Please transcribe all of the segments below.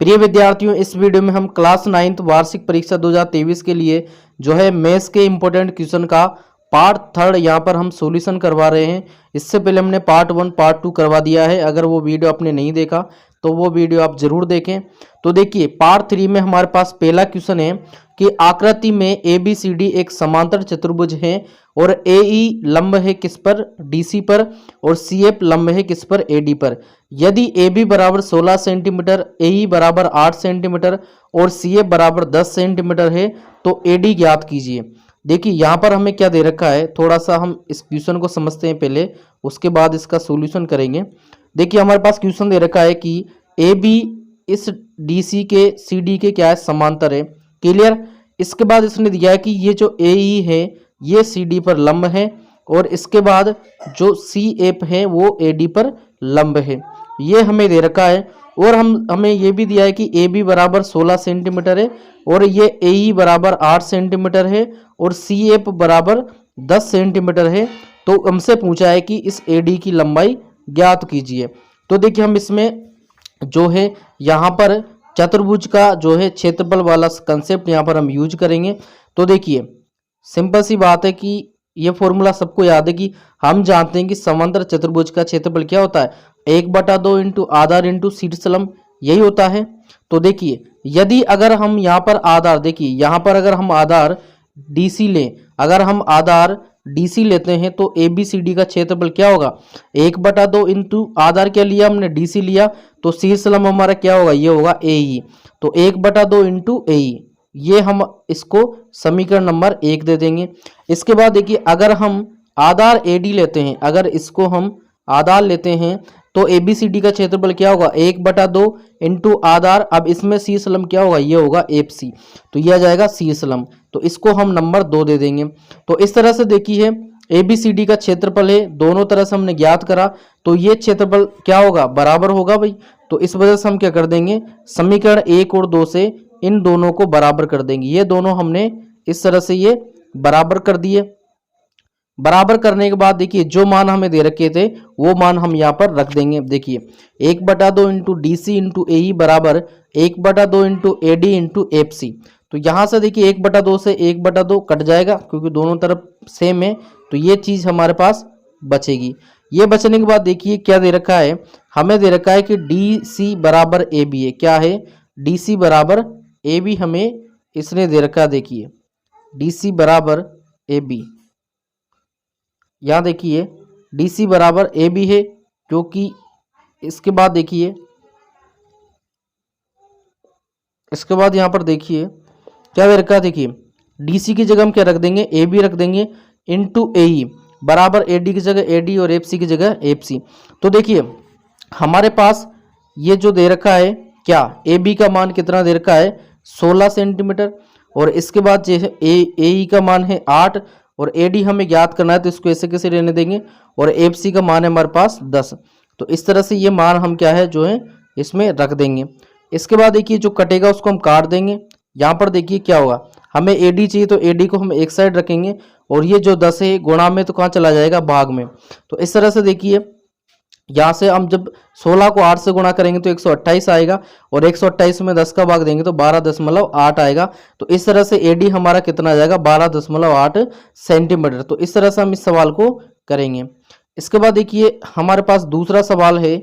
प्रिय विद्यार्थियों, इस वीडियो में हम क्लास 9th वार्षिक परीक्षा 2023 के लिए जो है मैथ्स के इंपॉर्टेंट क्वेश्चन का पार्ट 3 यहाँ पर हम सॉल्यूशन करवा रहे हैं। इससे पहले हमने पार्ट 1 पार्ट 2 करवा दिया है। अगर वो वीडियो आपने नहीं देखा तो वो वीडियो आप जरूर देखें। तो देखिए, पार्ट 3 में हमारे पास पहला क्वेश्चन है कि आकृति में ABCD एक समांतर चतुर्भुज है और AE लंब है किस पर, DC पर, और CF लंब है किस पर, AD पर। यदि AB बराबर 16 सेंटीमीटर, AE बराबर 8 सेंटीमीटर और CF बराबर 10 सेंटीमीटर है तो AD ज्ञात कीजिए। देखिए, यहाँ पर हमें क्या दे रखा है, थोड़ा सा हम इस क्वेश्चन को समझते हैं पहले, उसके बाद इसका सॉल्यूशन करेंगे। देखिए, हमारे पास क्वेश्चन दे रखा है कि AB इस DC के CD के क्या है, समांतर है। क्लियर। इसके बाद इसने दिया है कि ये जो AE है ये CD पर लंब है और इसके बाद जो CF है वो AD पर लंब है, ये हमें दे रखा है। और हमें ये भी दिया है कि AB बराबर 16 सेंटीमीटर है और ये AE बराबर 8 सेंटीमीटर है और CF बराबर 10 सेंटीमीटर है। तो हमसे पूछा है कि इस AD की लंबाई ज्ञात कीजिए। तो देखिए, हम इसमें जो है यहाँ पर चतुर्भुज का जो है क्षेत्रफल वाला कंसेप्ट यहाँ पर हम यूज करेंगे। तो देखिए, सिंपल सी बात है कि ये फॉर्मूला सबको याद है कि हम जानते हैं कि समांतर चतुर्भुज का क्षेत्रफल क्या होता है, 1/2 इंटू आधार इंटू शीर्षलंब, यही होता है। तो देखिए, यदि अगर हम यहाँ पर आधार, देखिए यहाँ पर अगर हम आधार DC लें, अगर हम आधार DC लेते हैं तो ABCD का क्षेत्रफल क्या होगा, 1/2 इंटू आधार क्या लिया हमने, DC लिया, तो शीर्षलंब हमारा क्या होगा, ये होगा AE। तो 1/2 इंटू AE, ये हम इसको समीकरण नंबर 1 दे देंगे। इसके बाद देखिए, अगर हम आधार AD लेते हैं, अगर इसको हम आधार लेते हैं तो ABCD का क्षेत्रफल क्या होगा, 1/2 इंटू आधार, अब इसमें शीर्षलंब क्या होगा, ये होगा FC, तो ये आ जाएगा शीर्षलंब, तो इसको हम नंबर 2 दे देंगे। तो इस तरह से देखिए, ABCD का क्षेत्रफल है, दोनों तरह से हमने ज्ञात करा, तो ये क्षेत्रफल क्या होगा, बराबर होगा भाई। तो इस वजह से हम क्या कर देंगे, समीकरण 1 और 2 से इन दोनों को बराबर कर देंगे। ये दोनों हमने इस तरह से ये बराबर कर दिए। बराबर करने के बाद देखिए, जो मान हमें दे रखे थे वो मान हम यहाँ पर रख देंगे। देखिए, 1/2 इंटू DC इंटू AE बराबर 1/2 इंटू AD इंटू FC। तो यहाँ से देखिए 1/2 से 1/2 कट जाएगा क्योंकि दोनों तरफ सेम है, तो ये चीज़ हमारे पास बचेगी। ये बचने के बाद देखिए क्या दे रखा है, हमें दे रखा है कि DC बराबर AB है। क्या है, DC बराबर AB हमें इसने दे रखा है। देखिए, DC बराबर AB, यहाँ देखिए DC बराबर AB है, क्योंकि इसके बाद देखिए, इसके बाद यहाँ पर देखिए क्या दे रखा है। देखिए, DC की जगह हम क्या रख देंगे, AB रख देंगे इंटू AE बराबर AD की जगह AD और FC की जगह FC। तो देखिए, हमारे पास ये जो दे रखा है, क्या AB का मान कितना दे रखा है, 16 सेंटीमीटर, और इसके बाद जो है AE का मान है 8 और AD हमें ज्ञात करना है, तो इसको ऐसे कैसे रहने देंगे, और FC का मान है हमारे पास 10। तो इस तरह से ये मान हम क्या है जो है इसमें रख देंगे। इसके बाद देखिए, जो कटेगा उसको हम काट देंगे। यहाँ पर देखिए क्या होगा, हमें AD चाहिए तो AD को हम एक साइड रखेंगे और ये जो 10 है गुणा में तो कहाँ चला जाएगा, भाग में। तो इस तरह से देखिए, यहाँ से हम जब 16 को 8 से गुणा करेंगे तो 128 आएगा और 128 में 10 का भाग देंगे तो 12.8 आएगा। तो इस तरह से AD हमारा कितना आ जाएगा, 12.8 सेंटीमीटर। तो इस तरह से हम इस सवाल को करेंगे। इसके बाद देखिए, हमारे पास दूसरा सवाल है।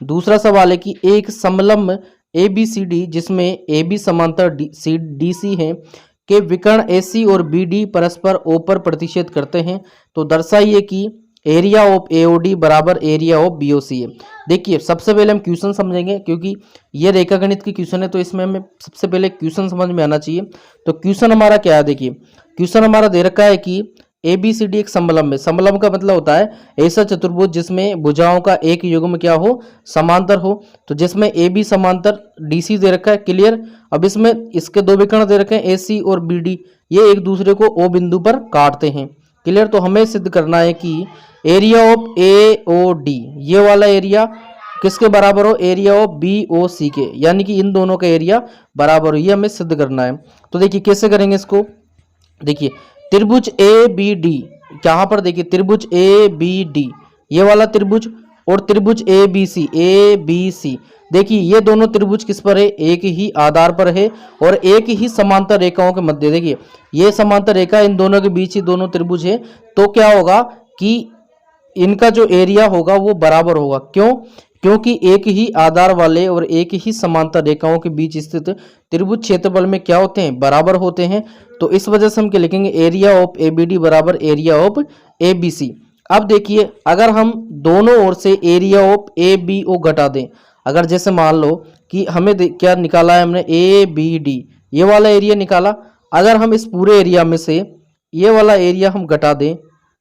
दूसरा सवाल है कि एक समलंब ABCD जिसमें AB समांतर DC है के विकर्ण AC और BD परस्पर O पर प्रतिच्छेद करते हैं, तो दर्शाइए कि एरिया ऑफ AOD बराबर एरिया ऑफ BOC है। देखिए, सबसे पहले हम क्वेश्चन समझेंगे क्योंकि ये रेखा गणित की क्वेश्चन है, तो इसमें हमें सबसे पहले क्वेश्चन समझ में आना चाहिए। तो क्वेश्चन हमारा क्या है, देखिए क्वेश्चन हमारा दे रखा है कि ABCD एक समलंब है। समलंब का मतलब होता है ऐसा चतुर्भुज जिसमें भुजाओं का एक युग्म क्या हो, समांतर हो। तो जिसमें AB समांतर DC दे रखा है। क्लियर। अब इसमें इसके दो विकर्ण दे रखे हैं AC और BD, ये एक दूसरे को O बिंदु पर काटते हैं। क्लियर। तो हमें सिद्ध करना है कि एरिया ऑफ AOD, ये वाला एरिया किसके बराबर हो, एरिया ऑफ BOC के, यानी कि इन दोनों का एरिया बराबर हो, ये हमें सिद्ध करना है। तो देखिए कैसे करेंगे इसको। देखिए, त्रिभुज ABD, यहाँ पर देखिए त्रिभुज ABD, ये वाला त्रिभुज और त्रिभुज ए बी सी, देखिए ये दोनों त्रिभुज किस पर है, एक ही आधार पर है और एक ही समांतर रेखाओं के मध्य, देखिए ये समांतर रेखा इन दोनों के बीच ही दोनों त्रिभुज है, तो क्या होगा कि इनका जो एरिया होगा वो बराबर होगा। क्यों? क्योंकि एक ही आधार वाले और एक ही समांतर रेखाओं के बीच स्थित त्रिभुज क्षेत्रफल में क्या होते हैं, बराबर होते हैं। तो इस वजह से हम क्या लिखेंगे, एरिया ऑफ एबीडी बराबर एरिया ऑफ एबीसी। अब देखिए अगर हम दोनों ओर से area of A B O घटा दें, अगर जैसे मान लो कि हमें क्या निकाला है हमने, ए बी डी, ये वाला एरिया निकाला, अगर हम इस पूरे एरिया में से ये वाला एरिया हम घटा दें,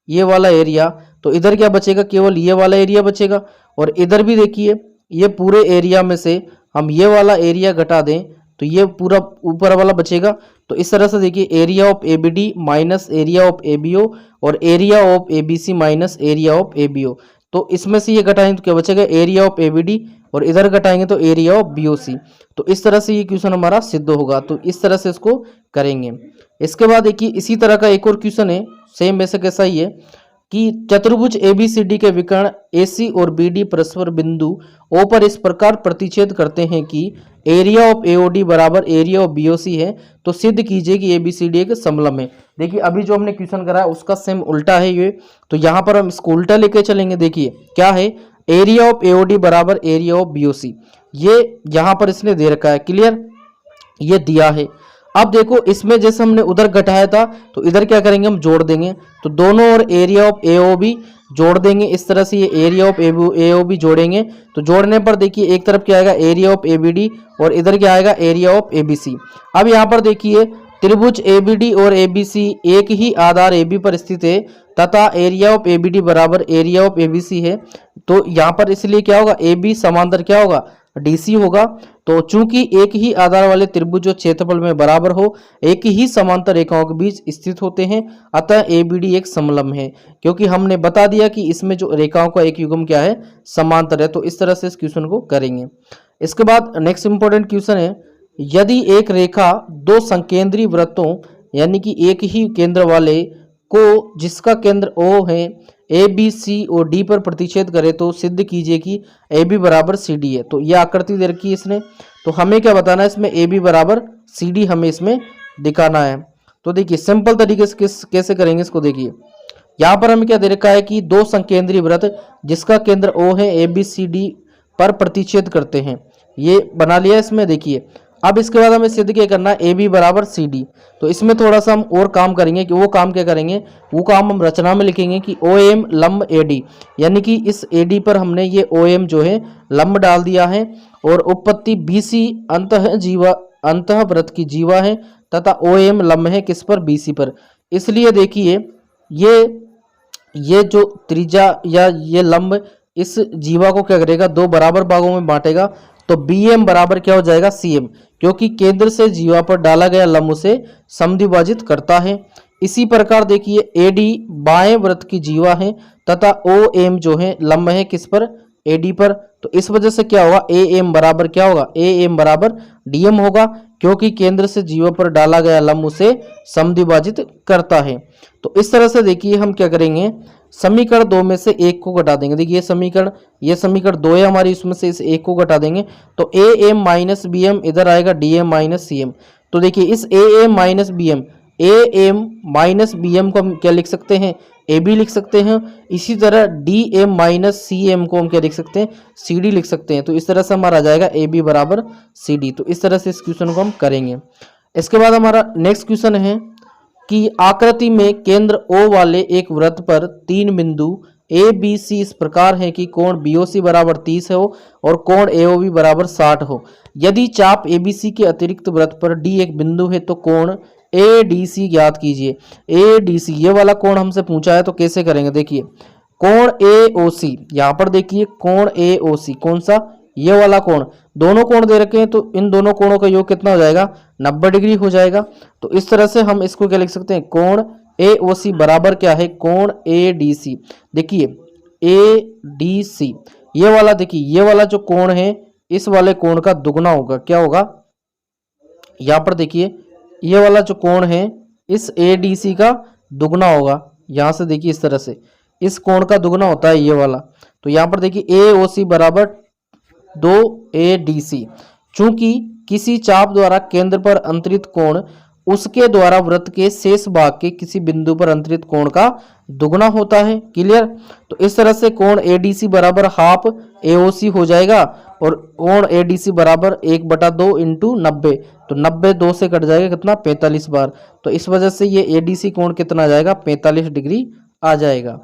ये वाला एरिया, तो इधर क्या बचेगा, केवल ये वाला एरिया बचेगा। और इधर भी देखिए ये पूरे एरिया में से हम ये वाला एरिया घटा दें तो ये पूरा ऊपर वाला बचेगा। तो इस तरह से देखिए area of A B D minus area of A B O और area of A B C minus area of A B O, तो इसमें से ये घटाएंगे तो क्या बचेगा, area of A B D, और इधर घटाएंगे तो area of B O C. तो इस तरह से ये क्वेश्चन हमारा सिद्ध होगा। तो इस तरह से इसको करेंगे। इसके बाद देखिए इसी तरह का एक और क्वेश्चन है, सेम वैसे कैसा ही है कि चतुर्भुज एबीसीडी के विकर्ण एसी और बीडी परस्पर बिंदु ओ पर इस प्रकार प्रतिच्छेद करते हैं कि एरिया ऑफ एओडी बराबर एरिया ऑफ बीओसी है, तो सिद्ध कीजिए कि एबीसीडी एक समलंब है। देखिए अभी जो हमने क्वेश्चन करा है उसका सेम उल्टा है ये, तो यहाँ पर हम इसको उल्टा लेके चलेंगे। देखिए क्या है, एरिया ऑफ एओडी बराबर एरिया ऑफ बीओसी, ये यहाँ पर इसने दे रखा है, क्लियर, ये दिया है। अब देखो इसमें जैसे हमने उधर घटाया था तो इधर क्या करेंगे, हम जोड़ देंगे, तो दोनों ओर एरिया ऑफ एओबी जोड़ देंगे। इस तरह से ये एरिया ऑफ एओबी जोड़ेंगे, तो जोड़ने पर देखिए एक तरफ क्या आएगा, एरिया ऑफ एबीडी, और इधर क्या आएगा, एरिया ऑफ एबीसी। अब यहाँ पर देखिए त्रिभुज एबीडी और एबीसी एक ही आधार एबी पर स्थित है तथा एरिया ऑफ एबीडी बराबर एरिया ऑफ एबीसी है। तो यहाँ पर इसलिए क्या होगा, एबी समांतर क्या होगा, डीसी होगा। तो चूंकि एक ही आधार वाले त्रिभुज जो क्षेत्रफल में बराबर हो, एक ही समांतर रेखाओं के बीच स्थित होते हैं, अतः एबीडी एक समलंब है। क्योंकि हमने बता दिया कि इसमें जो रेखाओं का एक युग्म क्या है, समांतर है। तो इस तरह से इस क्वेश्चन को करेंगे। इसके बाद नेक्स्ट इंपॉर्टेंट क्वेश्चन है, यदि एक रेखा दो संकेंद्री वृत्तों यानी कि एक ही केंद्र वाले को जिसका केंद्र O है ए बी सी और डी पर प्रतिच्छेद करे तो सिद्ध कीजिए कि ए बी बराबर सी डी है। तो यह आकृति दे रखी है इसने, तो हमें क्या बताना है, इसमें ए बी बराबर सी डी हमें इसमें दिखाना है। तो देखिए सिंपल तरीके से कैसे करेंगे इसको, देखिए यहाँ पर हमें क्या दे रखा है कि दो संकेंद्री वृत्त जिसका केंद्र O है ए बी सी डी पर प्रतिच्छेद करते हैं, ये बना लिया इसमें। देखिए अब इसके बाद हमें सिद्ध क्या करना है, ए बी बराबर सी डी। तो इसमें थोड़ा सा हम और काम करेंगे कि वो काम क्या करेंगे, वो काम हम रचना में लिखेंगे कि ओ एम लंब ए डी, यानी कि इस ए डी पर हमने ये ओ एम जो है लंब डाल दिया है और उपपत्ति बी सी अंतः वृत्त की जीवा है तथा ओ एम लंब है किस पर, बी सी पर। इसलिए देखिए ये जो त्रिज्या या ये लंब इस जीवा को क्या करेगा, दो बराबर भागों में बांटेगा। तो बी एम बराबर क्या हो जाएगा, सी एम, क्योंकि केंद्र से जीवा पर डाला गया लंब उसे समद्विभाजित करता है। इसी प्रकार देखिए ए डी बाएं वृत्त की जीवा है तथा ओ एम जो है लंब है किस पर, ए डी पर। तो इस वजह से क्या होगा, ए एम बराबर क्या होगा, ए एम बराबर डी एम होगा, क्योंकि केंद्र से जीवा पर डाला गया लंब उसे समद्विभाजित करता है। तो इस तरह से देखिए हम क्या करेंगे, समीकरण 2 में से एक को घटा देंगे। देखिए ये समीकरण 2 है हमारी, उसमें से इस एक को घटा देंगे तो A M minus B M इधर आएगा D M minus C M. तो देखिए इस A M minus B M को हम क्या लिख सकते हैं, ए बी लिख सकते हैं। इसी तरह D M minus C M को हम क्या लिख सकते हैं, सी डी लिख सकते हैं। तो इस तरह से हमारा आ जाएगा ए बी बराबर सी डी। तो इस तरह से इस क्वेश्चन को हम करेंगे। इसके बाद हमारा नेक्स्ट क्वेश्चन है कि आकृति में केंद्र O वाले एक वृत्त पर तीन बिंदु ए बी सी इस प्रकार है कि कोण BOC बराबर 30 हो और कोण AOB बराबर 60 हो। यदि चाप ABC के अतिरिक्त वृत्त पर D एक बिंदु है तो कोण ADC ज्ञात कीजिए। ADC ये वाला कोण हमसे पूछा है, तो कैसे करेंगे, देखिए कोण AOC, यहाँ पर देखिए कोण AOC कौन सा, ये वाला कोण, दोनों कोण दे रखे हैं तो इन दोनों कोणों का योग कितना हो जाएगा, 90 डिग्री हो जाएगा। तो इस तरह से हम इसको क्या लिख सकते हैं, कोण AOC बराबर क्या है, कोण ADC। देखिए ADC ये वाला, देखिए ये वाला जो कोण है इस वाले कोण का दुगना होगा, क्या होगा, यहाँ पर देखिए ये वाला जो कोण है इस ADC का दुगना होगा। यहाँ से देखिए इस तरह से इस कोण का दुगना होता है ये वाला। तो यहाँ पर देखिए ए ओ सी बराबर 2ADC। चूंकि किसी चाप द्वारा केंद्र पर अंतरित कोण उसके द्वारा वृत्त के शेष भाग के किसी बिंदु पर अंतरित कोण का दुगना होता है। क्लियर। तो इस तरह से कोण ADC बराबर हाफ AOC हो जाएगा और कोण ADC बराबर 1/2 इंटू 90। तो 90 2 से कट जाएगा कितना 45 बार। तो इस वजह से ये ADC कोण कितना आ जाएगा 45 डिग्री आ जाएगा।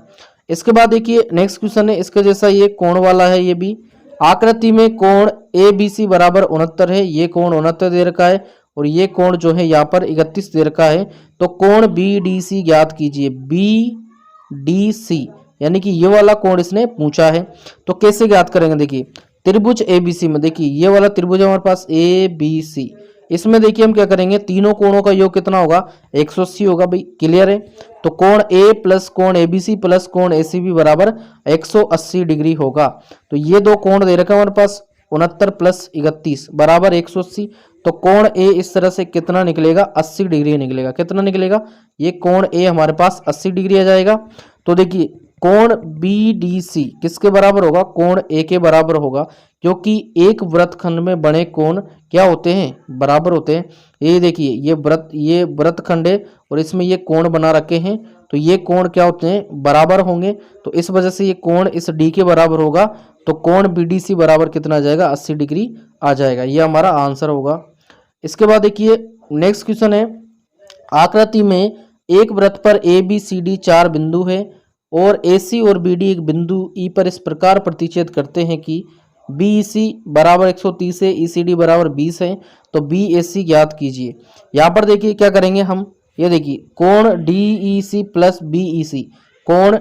इसके बाद देखिए नेक्स्ट क्वेश्चन है, इसके जैसा ये कोण वाला है। ये भी आकृति में कोण ABC बराबर 69 है। ये कोण 69 दे रखा है और ये कोण जो है यहाँ पर 31 दे रखा है। तो कोण BDC ज्ञात कीजिए। BDC यानी कि ये वाला कोण इसने पूछा है। तो कैसे ज्ञात करेंगे, देखिए त्रिभुज ABC में देखिए ये वाला त्रिभुज हमारे पास ABC, इसमें देखिए हम क्या करेंगे, तीनों कोणों का योग कितना होगा 180 होगा भाई। क्लियर है। तो कोण A प्लस कोण ABC प्लस कोण ACB बराबर 180 डिग्री होगा। तो ये दो कोण दे रखा है हमारे पास 69 प्लस 31 बराबर 180। तो कोण A इस तरह से कितना निकलेगा 80 डिग्री निकलेगा। कितना निकलेगा, ये कोण A हमारे पास 80 डिग्री आ जाएगा। तो देखिए कोण BDC किसके बराबर होगा, कोण A के बराबर होगा, क्योंकि एक वृत्तखंड में बने कोण क्या होते हैं बराबर होते हैं। ये देखिए ये वृत्तखंड है और इसमें ये कोण बना रखे हैं, तो ये कोण क्या होते हैं बराबर होंगे। तो इस वजह से ये कोण इस D के बराबर होगा। तो कोण BDC बराबर कितना आ जाएगा 80 डिग्री आ जाएगा। ये हमारा आंसर होगा। इसके बाद देखिए नेक्स्ट क्वेश्चन है, आकृति में एक वृत्त पर ABCD 4 बिंदु है और AC और BD एक बिंदु E पर इस प्रकार प्रतिच्छेद करते हैं कि BEC बराबर 130 है, ECD बराबर 20 है। तो BAC ज्ञात कीजिए। यहाँ पर देखिए क्या करेंगे हम, ये देखिए कोण DEC प्लस BEC, कोण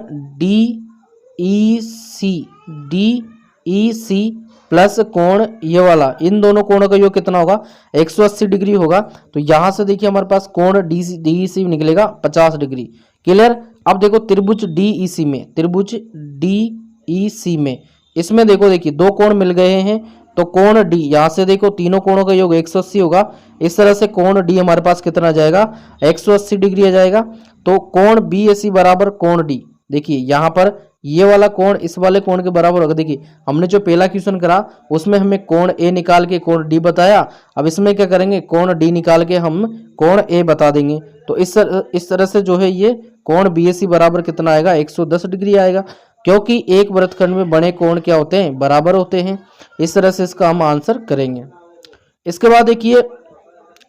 DEC प्लस कोण ये वाला, इन दोनों कोणों का योग कितना होगा 180 डिग्री होगा। तो यहाँ से देखिए हमारे पास कोण DEC निकलेगा 50 डिग्री। क्लियर। अब देखो त्रिभुज DEC में इसमें देखिए दो कोण मिल गए हैं। तो कोण D यहाँ से देखो तीनों कोणों का योग 180 होगा। इस तरह से कोण D हमारे पास कितना आ जाएगा 180 डिग्री आ जाएगा। तो कोण BAC बराबर कोण D, देखिए यहाँ पर ये वाला कोण इस वाले कोण के बराबर होगा। देखिए हमने जो पहला क्वेश्चन करा उसमें हमें कोण A निकाल के कोण D बताया। अब इसमें क्या करेंगे, कोण D निकाल के हम कोण A बता देंगे। तो इस तरह से जो है ये कोण BAC बराबर कितना आएगा 110 डिग्री आएगा, क्योंकि एक वृत्तखंड में बने कोण क्या होते हैं बराबर होते हैं। इस तरह से इसका हम आंसर करेंगे। इसके बाद देखिए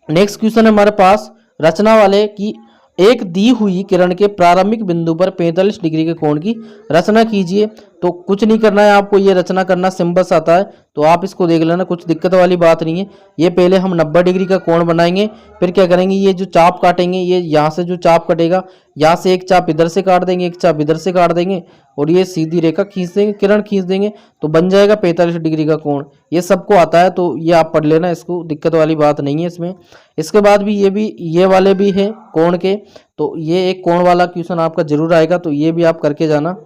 नेक्स्ट क्वेश्चन है हमारे पास रचना वाले की, एक दी हुई किरण के प्रारंभिक बिंदु पर 45 डिग्री के कोण की रचना कीजिए। तो कुछ नहीं करना है आपको, ये रचना करना सिंपल आता है, तो आप इसको देख लेना, कुछ दिक्कत वाली बात नहीं है। ये पहले हम 90 डिग्री का कोण बनाएंगे, फिर क्या करेंगे, ये जो चाप काटेंगे, ये यहाँ से जो चाप कटेगा यहाँ से एक चाप इधर से काट देंगे, एक चाप इधर से काट देंगे और ये सीधी रेखा खींच देंगे, किरण खींच देंगे, तो बन जाएगा 45 डिग्री का कोण। ये सबको आता है, तो ये आप पढ़ लेना, इसको दिक्कत वाली बात नहीं है इसमें। इसके बाद भी ये वाले भी है कोण के, तो ये एक कोण वाला क्वेश्चन आपका जरूर आएगा, तो ये भी आप करके जाना।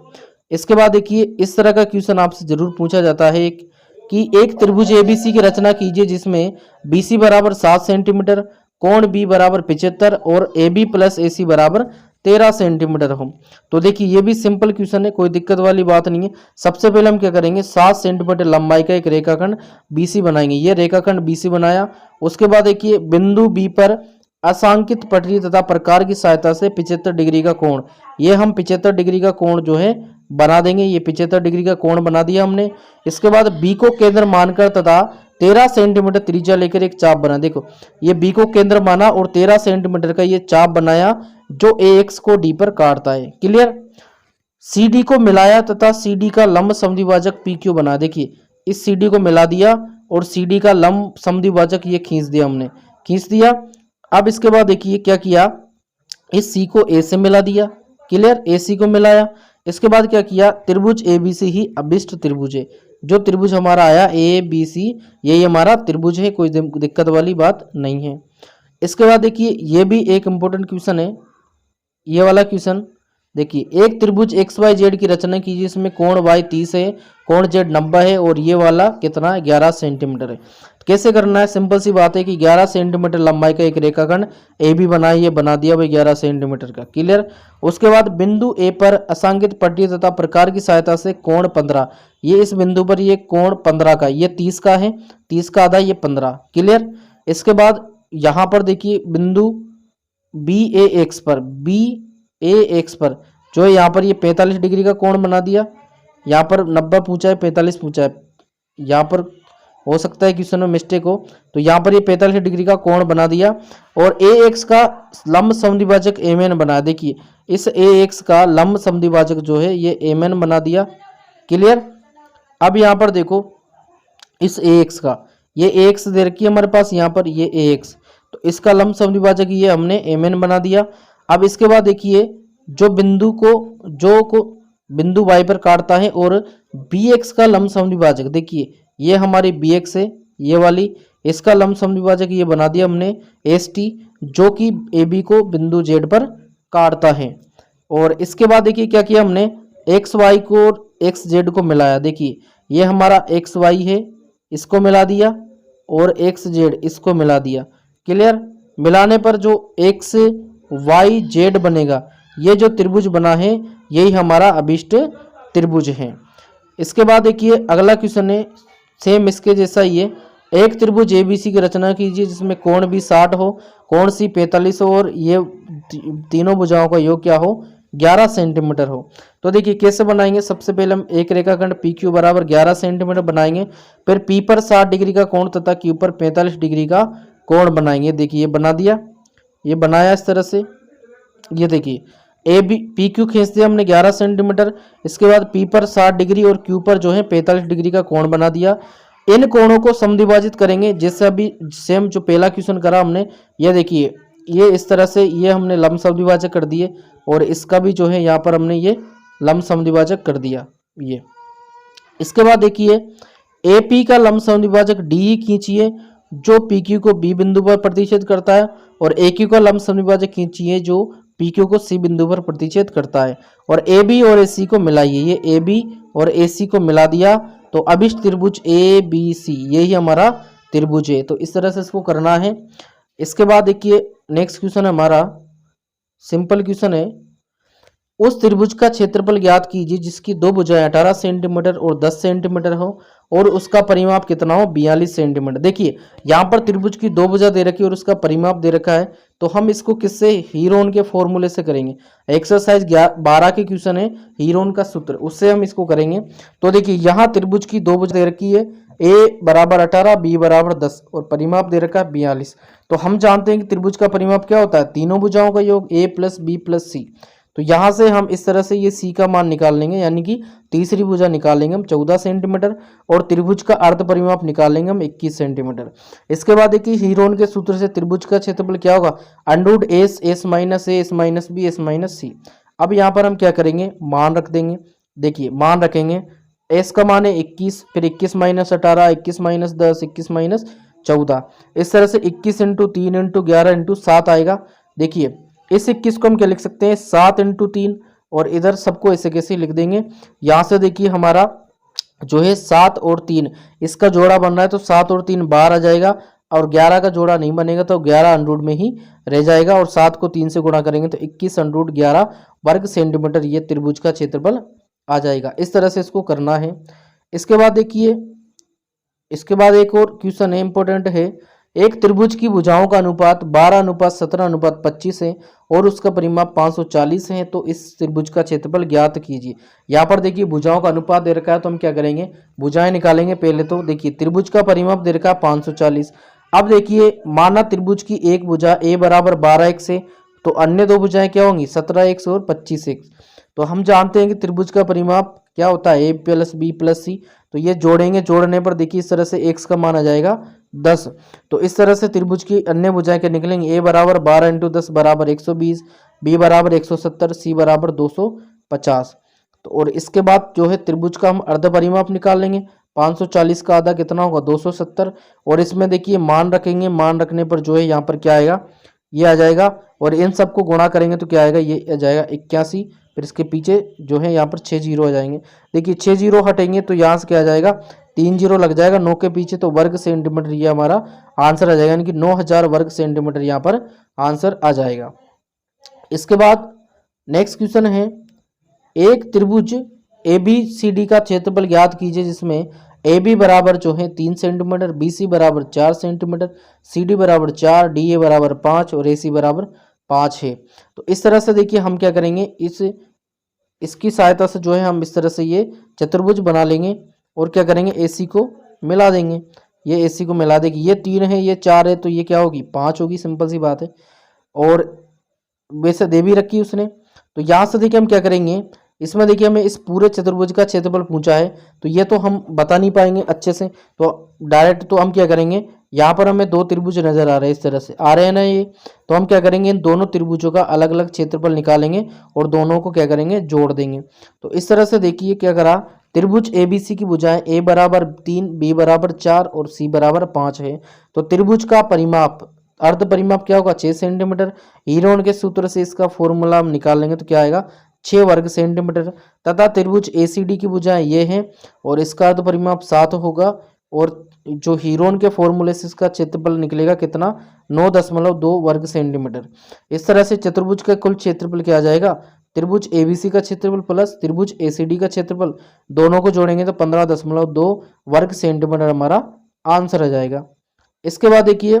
इसके बाद देखिए इस तरह का क्वेश्चन आपसे जरूर पूछा जाता है कि एक त्रिभुज ABC की रचना कीजिए जिसमें BC बराबर 7 सेंटीमीटर, कोण B बराबर 75 और AB प्लस AC बराबर 13 सेंटीमीटर हो। तो देखिए ये भी सिंपल क्वेश्चन है, कोई दिक्कत वाली बात नहीं है। सबसे पहले हम क्या करेंगे, 7 सेंटीमीटर लंबाई का एक रेखाखंड BC बनाएंगे। ये रेखाखंड BC बनाया। उसके बाद देखिए बिंदु B पर असांकित पटरी तथा प्रकार की सहायता से 75 डिग्री का कोण, ये हम 75 डिग्री का कोण जो है बना देंगे। ये 75 डिग्री का कोण बना दिया हमने। इसके बाद B को केंद्र मानकर तथा 13 सेंटीमीटर त्रिज्या लेकर एक चाप बना। देखो ये B को केंद्र माना और 13 सेंटीमीटर का ये चाप बनाया जो AX को D पर काटता है। क्लियर। CD को मिलाया तथा CD का लंब समद्विभाजक PQ बना। देखिए इस CD को मिला दिया और CD का लंब समद्विभाजक ये खींच दिया, हमने खींच दिया। अब इसके बाद देखिए क्या किया, इस C को A से मिला दिया। क्लियर। AC को मिलाया। इसके बाद क्या किया, त्रिभुज ABC ही अभिष्ट त्रिभुज है। जो त्रिभुज हमारा आया ABC, ये हमारा त्रिभुज है, कोई दिक्कत वाली बात नहीं है। इसके बाद देखिए ये भी एक इम्पोर्टेंट क्वेश्चन है, ये वाला क्वेश्चन, देखिए एक त्रिभुज एक्स वाई जेड की रचना कीजिए, इसमें कोण वाई 30 है, कोण जेड 90 है और ये वाला कितना है 11 सेंटीमीटर है। कैसे करना है, सिंपल सी बात है कि 11 सेंटीमीटर लंबाई का एक रेखाखंड ए बी बनाइए, बना दिया भाई 11 सेंटीमीटर का, क्लियर। उसके बाद बिंदु ए पर असांगित पट्टी तथा प्रकार की सहायता से कोण 15, ये इस बिंदु पर ये कोण 15 का, ये 30 का है, 30 का आधा ये 15, क्लियर। इसके बाद यहाँ पर देखिए बिंदु बी ए एक्स पर, बी ए एक्स पर जो है यहाँ पर ये 45 डिग्री का कोण बना दिया, यहाँ पर 90 पूछा है 45 पूछा है, यहाँ पर हो सकता है क्वेश्चन में मिस्टेक हो, तो यहाँ पर ये 45 डिग्री का कोण बना दिया। और ए एक्स का लंब समद्विभाजक एम एन बना, देखिए इस ए एक्स का लंब समद्विभाजक जो है ये एम एन बना दिया, क्लियर। अब यहाँ पर देखो इस ए एक्स का, ये ए एक्स दे रखी है हमारे पास यहाँ पर, ये ए एक्स, तो इसका लंब समद्विभाजक ये हमने एम एन बना दिया। अब इसके बाद देखिए जो बिंदु को बिंदु वाई पर काटता है और बी एक्स का लंब समद्विभाजक, देखिए ये हमारी बी एक्स है ये वाली, इसका लंब समद्विभाजक ये बना दिया हमने एस टी, जो कि ए बी को बिंदु जेड पर काटता है। और इसके बाद देखिए क्या किया हमने, एक्स वाई को और एक्स जेड को मिलाया, देखिए ये हमारा एक्स वाई है इसको मिला दिया और एक्स जेड इसको मिला दिया, क्लियर। मिलाने पर जो एक्स वाई जेड बनेगा, ये जो त्रिभुज बना है यही हमारा अभिष्ट त्रिभुज है। इसके बाद देखिए अगला क्वेश्चन है सेम इसके जैसा ही है, एक त्रिभुज एबीसी की रचना कीजिए जिसमें कोण भी 60 हो, कोण सी 45 हो और ये तीनों भुजाओं का योग क्या हो 11 सेंटीमीटर हो। तो देखिए कैसे बनाएंगे, सबसे पहले हम एक रेखाखंड पी क्यू बराबर 11 सेंटीमीटर बनाएंगे, फिर पी पर 60 डिग्री का कोण तथा क्यू पर 45 डिग्री का कोण बनाएंगे। देखिए ये बना दिया, ये बनाया इस तरह से, ये देखिए ए बी पी क्यू खींच दिया हमने 11 सेंटीमीटर, इसके बाद पी पर 60 डिग्री और क्यू पर जो है 45 डिग्री का कोण बना दिया। इन कोणों को समद्विभाजित करेंगे, जैसे अभी सेम जो पहला क्वेश्चन करा हमने, ये देखिए ये इस तरह से ये हमने लंब समद्विभाजक कर दिए और इसका भी जो है यहाँ पर हमने ये लंब समद्विभाजक कर दिया ये। इसके बाद देखिए ए पी का लंब समद्विभाजक डी ही खींचिए जो पी क्यू को बी बिंदु पर प्रतिच्छेद करता है, और ए क्यू का लंब समद्विभाजक खींचिए जो पी क्यू को सी बिंदु पर प्रतिच्छेद करता है, और ए बी और ए सी को मिलाइए, ये ए बी और ए सी को मिला दिया तो अभिष्ट त्रिभुज ए बी सी यही हमारा त्रिभुज है। तो इस तरह से इसको करना है। इसके बाद देखिए नेक्स्ट क्वेश्चन है हमारा, सिंपल क्वेश्चन है, उस त्रिभुज का क्षेत्रफल ज्ञात कीजिए जिसकी दो भुजाएं 18 सेंटीमीटर और 10 सेंटीमीटर हो और उसका परिमाप कितना हो 42 सेंटीमीटर। देखिए यहाँ पर त्रिभुज की दो भुजा दे रखी है और उसका परिमाप दे रखा है, तो हम इसको किससे, हीरोन के फॉर्मूले से करेंगे। एक्सरसाइज 12 के क्वेश्चन है हीरोन का सूत्र, उससे हम इसको करेंगे। तो देखिए यहाँ त्रिभुज की दो भुजा दे रखी है, ए बराबर 18 बी बराबर 10 और परिमाप दे रखा है 42। तो हम जानते हैं कि त्रिभुज का परिमाप क्या होता है, तीनों भुजाओं का योग ए प्लस बी प्लस सी। तो यहाँ से हम इस तरह से ये सी का मान निकाल लेंगे, यानी कि तीसरी भुजा निकालेंगे हम 14 सेंटीमीटर और त्रिभुज का अर्ध परिमाप निकालेंगे हम 21 सेंटीमीटर। इसके बाद देखिए हीरोन के सूत्र से त्रिभुज का क्षेत्रफल क्या होगा, under root S, S minus A, S minus B, S minus C. अब यहाँ पर हम क्या करेंगे, मान रख देंगे। देखिए मान रखेंगे, एस का मान है 21, फिर 21 माइनस 18, 21 माइनस 10, 21 माइनस 14, इस तरह से 21 इंटू 3 इंटू 11 इंटू 7 आएगा। देखिए इस 21 को हम क्या लिख सकते हैं 7 इंटू 3, और इधर सबको ऐसे कैसे लिख देंगे। यहाँ से देखिए हमारा जो है 7 और 3 इसका जोड़ा बन रहा है, तो 7 और 3 बाहर आ जाएगा और 11 का जोड़ा नहीं बनेगा, तो 11 अंडरूट में ही रह जाएगा और 7 को 3 से गुणा करेंगे तो 21 अंडरूट 11 वर्ग सेंटीमीटर ये त्रिभुज का क्षेत्रफल आ जाएगा। इस तरह से इसको करना है। इसके बाद देखिए, इसके बाद एक और क्वेश्चन है इंपॉर्टेंट है, एक त्रिभुज की भुजाओं का अनुपात 12:17:25 है और उसका परिमाप 540 है, तो इस त्रिभुज का क्षेत्रफल ज्ञात कीजिए। यहाँ पर देखिए भुजाओं का अनुपात दे रखा है, तो हम क्या करेंगे, भुजाएं निकालेंगे पहले। तो देखिए त्रिभुज का परिमाप दे रखा है 540। अब देखिए माना त्रिभुज की एक भुजा ए बराबर 12x है, तो अन्य दो भुजाएं क्या होंगी 17x और 25x। तो हम जानते हैं कि त्रिभुज का परिमाप क्या होता है, ए प्लस बी प्लस सी। तो ये जोड़ेंगे, जोड़ने पर देखिए इस तरह से x का मान आ जाएगा 10। तो इस तरह से त्रिभुज की अन्य भुजाएं क्या निकलेंगी, ए बराबर 12 इंटू 10 बराबर 120, बी बराबर 170, सी बराबर 250। तो और इसके बाद जो है त्रिभुज का हम अर्ध परिमाप निकाल लेंगे, 540 का आधा कितना होगा 270, और इसमें देखिए मान रखेंगे, मान रखने पर जो है यहाँ पर क्या आएगा, ये आ जाएगा, और इन सबको गुणा करेंगे तो क्या आएगा, ये आ जाएगा 81। फिर इसके पीछे जो है यहाँ पर 6 जीरो आ जाएंगे। देखिए 6 जीरो हटेंगे तो यहाँ से क्या आ जाएगा, 3 जीरो लग जाएगा 9 के पीछे, तो वर्ग सेंटीमीटर ये हमारा आंसर आ जाएगा, यानी कि 9000 वर्ग सेंटीमीटर यहाँ पर आंसर आ जाएगा। इसके बाद नेक्स्ट क्वेश्चन है, एक त्रिभुज ABCD का क्षेत्रफल ज्ञात कीजिए जिसमें AB बराबर जो है 3 सेंटीमीटर, BC बराबर 4 सेंटीमीटर, CD बराबर 4, DA बराबर 5 और AC बराबर 5 है। तो इस तरह से देखिए हम क्या करेंगे, इसकी सहायता से जो है हम इस तरह से ये चतुर्भुज बना लेंगे और क्या करेंगे, AC को मिला देंगे। ये AC को मिला देगी, ये 3 है ये 4 है तो ये क्या होगी, 5 होगी, सिंपल सी बात है। और वैसे दे भी रखी उसने, तो यहाँ से देखिए हम क्या करेंगे, इसमें देखिए हमें इस पूरे चतुर्भुज का क्षेत्रफल पूछा है, तो ये तो हम बता नहीं पाएंगे अच्छे से, तो डायरेक्ट तो हम क्या करेंगे, यहाँ पर हमें 2 त्रिभुज नजर आ रहे हैं, इस तरह से आ रहे हैं ना ये, तो हम क्या करेंगे, इन दोनों त्रिभुजों का अलग अलग क्षेत्रफल निकालेंगे और दोनों को क्या करेंगे, जोड़ देंगे। तो इस तरह से देखिए क्या करा, त्रिभुज ABC की भुजाएं A बराबर 3, B बराबर 4 और C बराबर 5 है। तो त्रिभुज का परिमाप, अर्ध परिमाप क्या होगा, 6 सेंटीमीटर। हीरोन के सूत्र से इसका फॉर्मूला हम निकाल लेंगे तो क्या आएगा, 6 वर्ग सेंटीमीटर। तथा त्रिभुज ACD की भुजाएं ये हैं और इसका अर्ध परिमाप 7 होगा, और जो हीरोन के फॉर्मूले से इसका क्षेत्रफल निकलेगा कितना, 9.2 वर्ग सेंटीमीटर। इस तरह से चतुर्भुज का कुल क्षेत्रफल क्या आ जाएगा, त्रिभुज ABC का क्षेत्रफल प्लस त्रिभुज ACD का क्षेत्रफल, दोनों को जोड़ेंगे तो 15.2 वर्ग सेंटीमीटर हमारा आंसर आ जाएगा। इसके बाद देखिए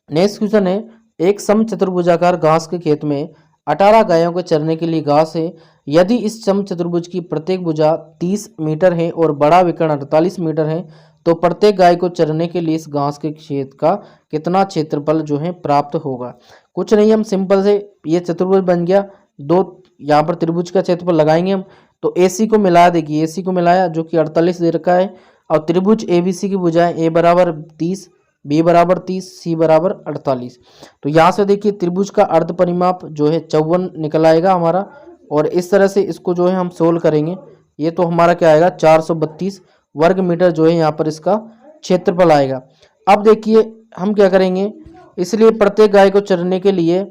नेक्स्ट क्वेश्चन है, एक समचतुर्भुजाकार घास के खेत में 18 गायों के चरने के लिए घास है। यदि इस समचतुर्भुज की प्रत्येक भुजा 30 मीटर है और बड़ा विकर्ण 48 मीटर है, तो प्रत्येक गाय को चरने के लिए इस घास के खेत का कितना क्षेत्रफल जो है प्राप्त होगा। कुछ नहीं, हम सिंपल से ये चतुर्भुज बन गया, 2 यहाँ पर त्रिभुज का क्षेत्रफल लगाएंगे हम, तो AC को मिला, देखिए AC को मिलाया जो कि 48 दे रखा है, और त्रिभुज ABC की भुजाएं A बराबर 30, B बराबर 30, C बराबर 48। तो यहाँ से देखिए त्रिभुज का अर्ध परिमाप जो है 54 निकल आएगा हमारा, और इस तरह से इसको जो है हम सोल्व करेंगे, ये तो हमारा क्या आएगा, 432 वर्ग मीटर जो है यहाँ पर इसका क्षेत्रफल आएगा। अब देखिए हम क्या करेंगे, इसलिए प्रत्येक गाय को चरने के लिए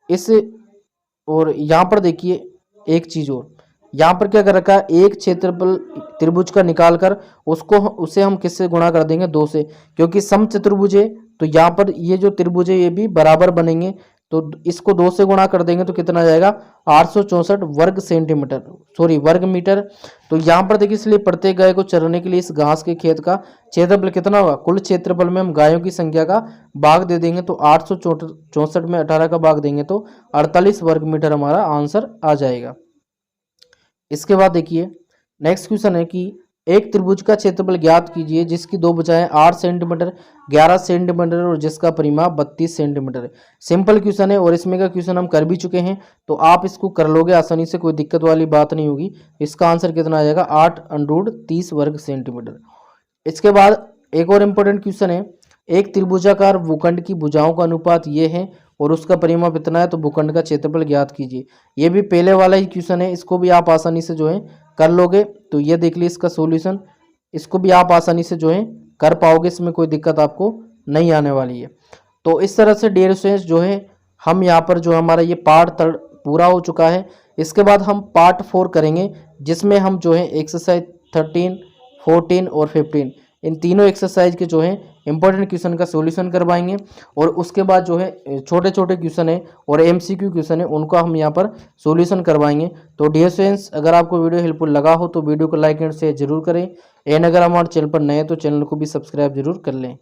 इस, और यहाँ पर देखिए एक चीज और, यहाँ पर क्या कर रखा है, एक क्षेत्रफल त्रिभुज का निकाल कर उसे हम किससे गुणा कर देंगे, 2 से, क्योंकि समचतुर्भुज है तो यहाँ पर ये जो त्रिभुज है ये भी बराबर बनेंगे, तो इसको 2 से गुणा कर देंगे तो कितना आ जाएगा, 864 वर्ग सेंटीमीटर, सॉरी वर्ग मीटर। तो यहाँ पर देखिए इसलिए प्रत्येक गाय को चरने के लिए इस घास के खेत का क्षेत्रफल कितना होगा, कुल क्षेत्रफल में हम गायों की संख्या का भाग दे देंगे, तो 864 में 18 का भाग देंगे तो 48 वर्ग मीटर हमारा आंसर आ जाएगा। इसके बाद देखिए नेक्स्ट क्वेश्चन है कि एक त्रिभुज का क्षेत्रफल ज्ञात कीजिए जिसकी 2 भुजाएं 8 सेंटीमीटर, 11 सेंटीमीटर और जिसका परिमाप 32 सेंटीमीटर है। सिंपल क्वेश्चन है और इसमें का क्वेश्चन हम कर भी चुके हैं, तो आप इसको कर लोगे आसानी से, कोई दिक्कत वाली बात नहीं होगी। इसका आंसर कितना आ जाएगा, 8√30 वर्ग सेंटीमीटर। इसके बाद एक और इम्पोर्टेंट क्वेश्चन है, एक त्रिभुजाकार भूखंड की भुजाओं का अनुपात ये है और उसका परिमाप इतना है, तो भूखंड का क्षेत्रफल ज्ञात कीजिए। ये भी पहले वाला ही क्वेश्चन है, इसको भी आप आसानी से जो है कर लोगे। तो ये देख लीजिए इसका सॉल्यूशन, इसको भी आप आसानी से जो है कर पाओगे, इसमें कोई दिक्कत आपको नहीं आने वाली है। तो इस तरह से डियर स्टूडेंट्स जो है हम यहाँ पर जो हमारा ये पार्ट 3 पूरा हो चुका है। इसके बाद हम पार्ट 4 करेंगे, जिसमें हम जो है एक्सरसाइज 13, 14 और 15 इन तीनों एक्सरसाइज के जो है इंपॉर्टेंट क्वेश्चन का सॉल्यूशन करवाएंगे, और उसके बाद जो है छोटे छोटे क्वेश्चन है और MCQ क्वेश्चन है उनका हम यहाँ पर सॉल्यूशन करवाएंगे। तो डियर स्टूडेंट्स, अगर आपको वीडियो हेल्पफुल लगा हो तो वीडियो को लाइक एंड शेयर जरूर करें, एंड अगर हमारे चैनल पर नए तो चैनल को भी सब्सक्राइब जरूर कर लें।